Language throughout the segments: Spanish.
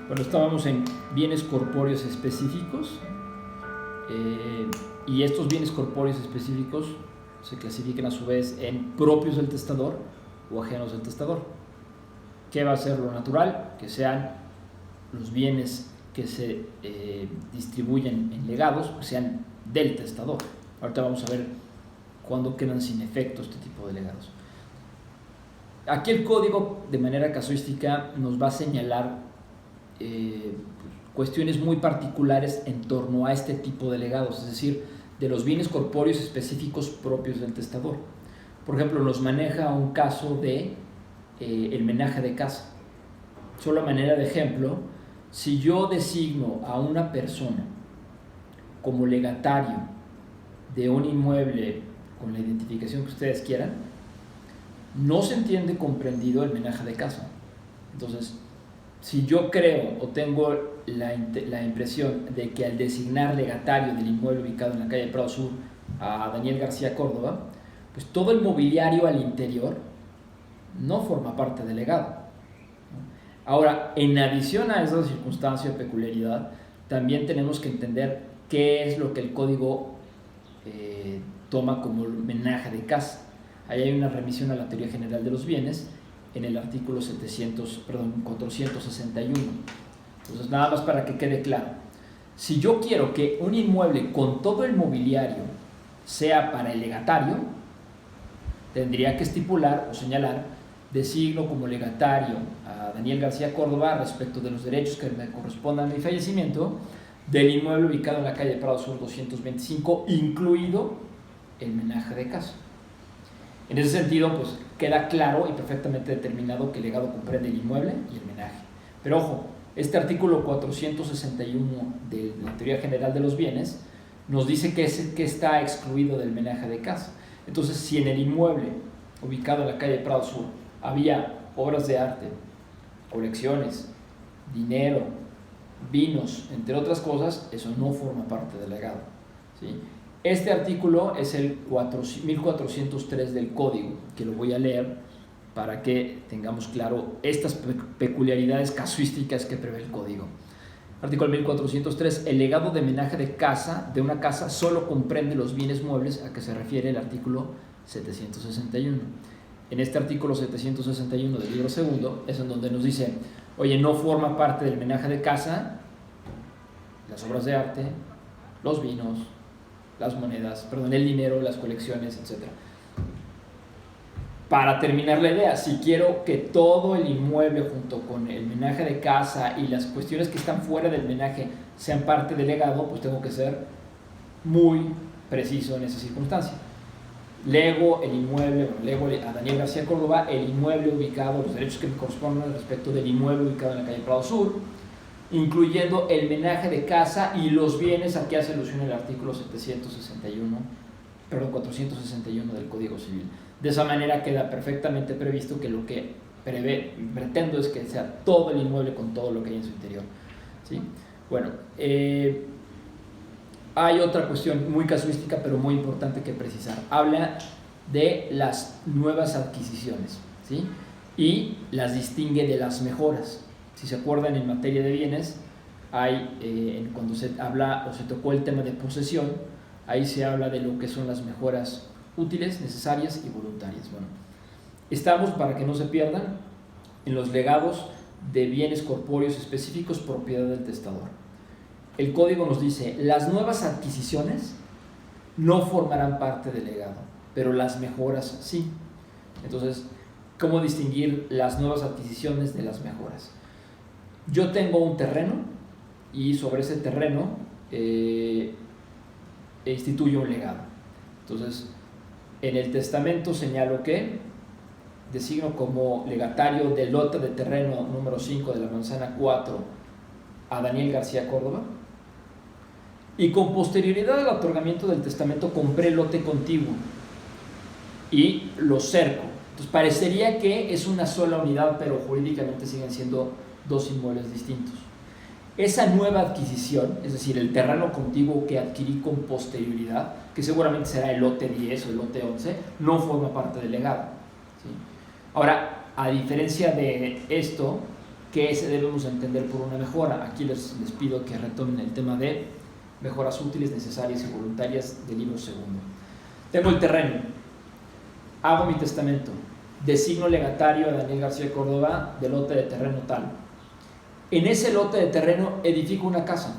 Bueno, estábamos en bienes corpóreos específicos y estos bienes corpóreos específicos se clasifican a su vez en propios del testador o ajenos del testador. ¿Qué va a ser lo natural? Que sean los bienes que se distribuyen en legados, que sean del testador. Ahorita vamos a ver cuándo quedan sin efecto este tipo de legados. Aquí el código, de manera casuística, nos va a señalar cuestiones muy particulares en torno a este tipo de legados, es decir, de los bienes corpóreos específicos propios del testador. Por ejemplo, nos maneja un caso de el menaje de casa. Solo a manera de ejemplo, si yo designo a una persona como legatario de un inmueble con la identificación que ustedes quieran, no se entiende comprendido el menaje de casa. Entonces, si yo creo o tengo la impresión de que al designar legatario del inmueble ubicado en la calle Prado Sur a Daniel García Córdoba, pues todo el mobiliario al interior no forma parte del legado. Ahora, en adición a esa circunstancia o peculiaridad, también tenemos que entender qué es lo que el código toma como menaje de casa. Ahí hay una remisión a la teoría general de los bienes en el artículo 461. Entonces, nada más para que quede claro. Si yo quiero que un inmueble con todo el mobiliario sea para el legatario, tendría que estipular o señalar: designo como legatario a Daniel García Córdoba respecto de los derechos que me correspondan a mi fallecimiento del inmueble ubicado en la calle Prado Sur 225, incluido el menaje de casa. En ese sentido, pues queda claro y perfectamente determinado que el legado comprende el inmueble y el menaje. Pero ojo, este artículo 461 de la teoría general de los bienes nos dice que está excluido del menaje de casa. Entonces, si en el inmueble ubicado en la calle Prado Sur había obras de arte, colecciones, dinero, vinos, entre otras cosas, eso no forma parte del legado, ¿sí? Este artículo es el 1403 del código, que lo voy a leer para que tengamos claro estas peculiaridades casuísticas que prevé el código. Artículo 1403. El legado de menaje de una casa solo comprende los bienes muebles a que se refiere el artículo 761. En este artículo 761 del libro segundo es en donde nos dice: oye, no forma parte del menaje de casa las obras de arte, los vinos, las monedas, el dinero, las colecciones, etc. Para terminar la idea, si quiero que todo el inmueble junto con el menaje de casa y las cuestiones que están fuera del menaje sean parte del legado, pues tengo que ser muy preciso en esa circunstancia. Lego a Daniel García Córdoba el inmueble ubicado, los derechos que me corresponden respecto del inmueble ubicado en la calle Prado Sur, incluyendo el menaje de casa y los bienes a que hace alusión el artículo 461 del Código Civil. De esa manera queda perfectamente previsto que lo que pretendo es que sea todo el inmueble con todo lo que hay en su interior, ¿sí? Bueno, hay otra cuestión muy casuística pero muy importante que precisar. Habla de las nuevas adquisiciones, ¿sí? Y las distingue de las mejoras. Si se acuerdan, en materia de bienes, cuando se habla o se tocó el tema de posesión, ahí se habla de lo que son las mejoras útiles, necesarias y voluntarias. Bueno, estamos, para que no se pierdan, en los legados de bienes corpóreos específicos propiedad del testador. El código nos dice: las nuevas adquisiciones no formarán parte del legado, pero las mejoras sí. Entonces, ¿cómo distinguir las nuevas adquisiciones de las mejoras? Yo tengo un terreno y sobre ese terreno instituyo un legado. Entonces, en el testamento señalo que designo como legatario del lote de terreno número 5 de la manzana 4 a Daniel García Córdoba, y con posterioridad al otorgamiento del testamento compré el lote contiguo y lo cerco. Entonces, parecería que es una sola unidad, pero jurídicamente siguen siendo dos inmuebles distintos. Esa nueva adquisición, es decir, el terreno contiguo que adquirí con posterioridad, que seguramente será el lote 10 o el lote 11, no forma parte del legado, ¿sí? Ahora, a diferencia de esto, ¿qué debemos entender por una mejora? Aquí les pido que retomen el tema de mejoras útiles, necesarias y voluntarias del libro segundo. Tengo el terreno, hago mi testamento, designo legatario a Daniel García Córdoba del lote de terreno tal. En ese lote de terreno edifico una casa.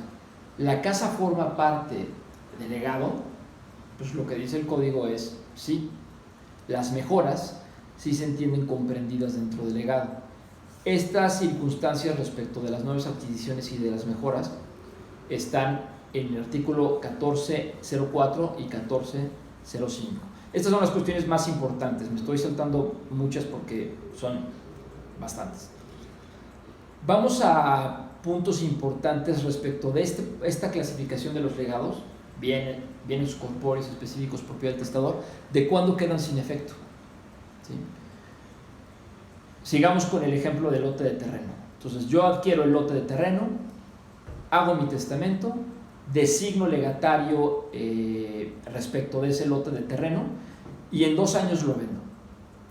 La casa forma parte del legado. Pues lo que dice el código es, sí, las mejoras sí se entienden comprendidas dentro del legado. Estas circunstancias respecto de las nuevas adquisiciones y de las mejoras están en el artículo 1404 y 1405. Estas son las cuestiones más importantes. Me estoy saltando muchas porque son bastantes. Vamos a puntos importantes respecto de esta clasificación de los legados, bienes corpóreos específicos propiedad del testador, de cuándo quedan sin efecto. ¿Sí? Sigamos con el ejemplo del lote de terreno. Entonces, yo adquiero el lote de terreno, hago mi testamento, designo legatario respecto de ese lote de terreno y en 2 años lo vendo,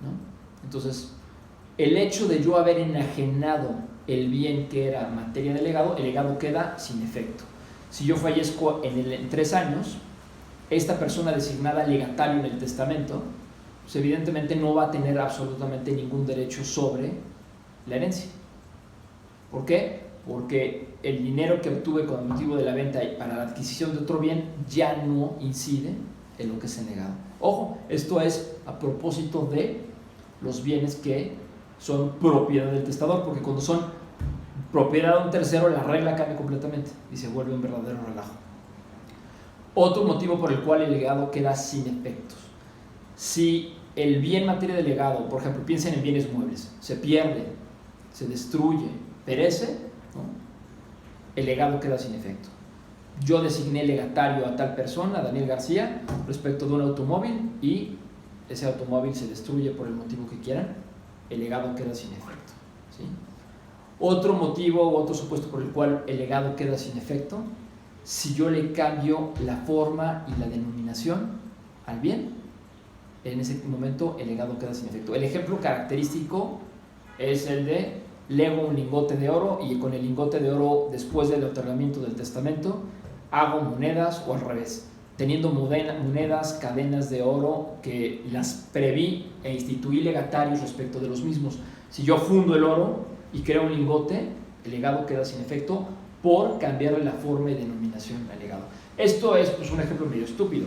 ¿no? Entonces, el hecho de yo haber enajenado el bien que era materia de legado, el legado queda sin efecto. Si yo fallezco en 3 años, esta persona designada legatario en el testamento, pues evidentemente no va a tener absolutamente ningún derecho sobre la herencia. ¿Por qué? Porque el dinero que obtuve con motivo de la venta para la adquisición de otro bien ya no incide en lo que es el legado. Ojo, esto es a propósito de los bienes que son propiedad del testador, porque cuando son propiedad de un tercero, la regla cambia completamente y se vuelve un verdadero relajo. Otro motivo por el cual el legado queda sin efectos. Si el bien materia de legado, por ejemplo, piensen en bienes muebles, se pierde, se destruye, perece, ¿no? El legado queda sin efecto. Yo designé legatario a tal persona, a Daniel García, respecto de un automóvil y ese automóvil se destruye por el motivo que quieran, el legado queda sin efecto. ¿Sí? Otro motivo u otro supuesto por el cual el legado queda sin efecto, si yo le cambio la forma y la denominación al bien, en ese momento el legado queda sin efecto. El ejemplo característico es el de lego un lingote de oro y con el lingote de oro, después del otorgamiento del testamento, hago monedas, o al revés, teniendo monedas, cadenas de oro que las preví e instituí legatarios respecto de los mismos. Si yo fundo el oro y creo un lingote, el legado queda sin efecto por cambiarle la forma y denominación al legado. Esto es pues, un ejemplo medio estúpido,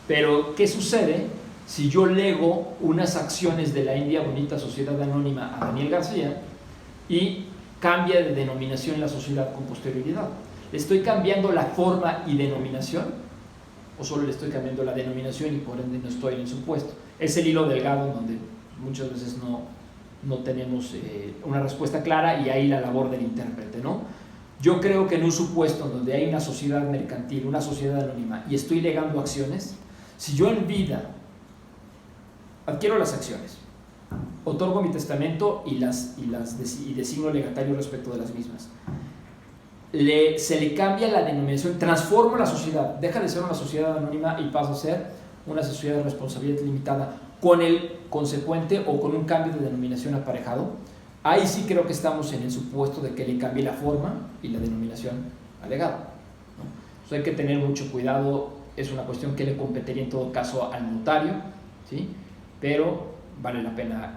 pero ¿qué sucede si yo lego unas acciones de la India Bonita Sociedad Anónima a Daniel García y cambia de denominación la sociedad con posterioridad? ¿Le estoy cambiando la forma y denominación o solo le estoy cambiando la denominación y por ende no estoy en el supuesto? Es el hilo delgado donde muchas veces no tenemos una respuesta clara y ahí la labor del intérprete, ¿no? Yo creo que en un supuesto donde hay una sociedad mercantil, una sociedad anónima y estoy legando acciones, si yo en vida adquiero las acciones, otorgo mi testamento y designo legatario respecto de las mismas, se le cambia la denominación, transformo la sociedad, deja de ser una sociedad anónima y pasa a ser una sociedad de responsabilidad limitada con el consecuente o con un cambio de denominación aparejado. Ahí sí creo que estamos en el supuesto de que le cambie la forma y la denominación al legado, ¿no? Entonces hay que tener mucho cuidado, es una cuestión que le competiría en todo caso al notario, ¿sí? Pero vale la pena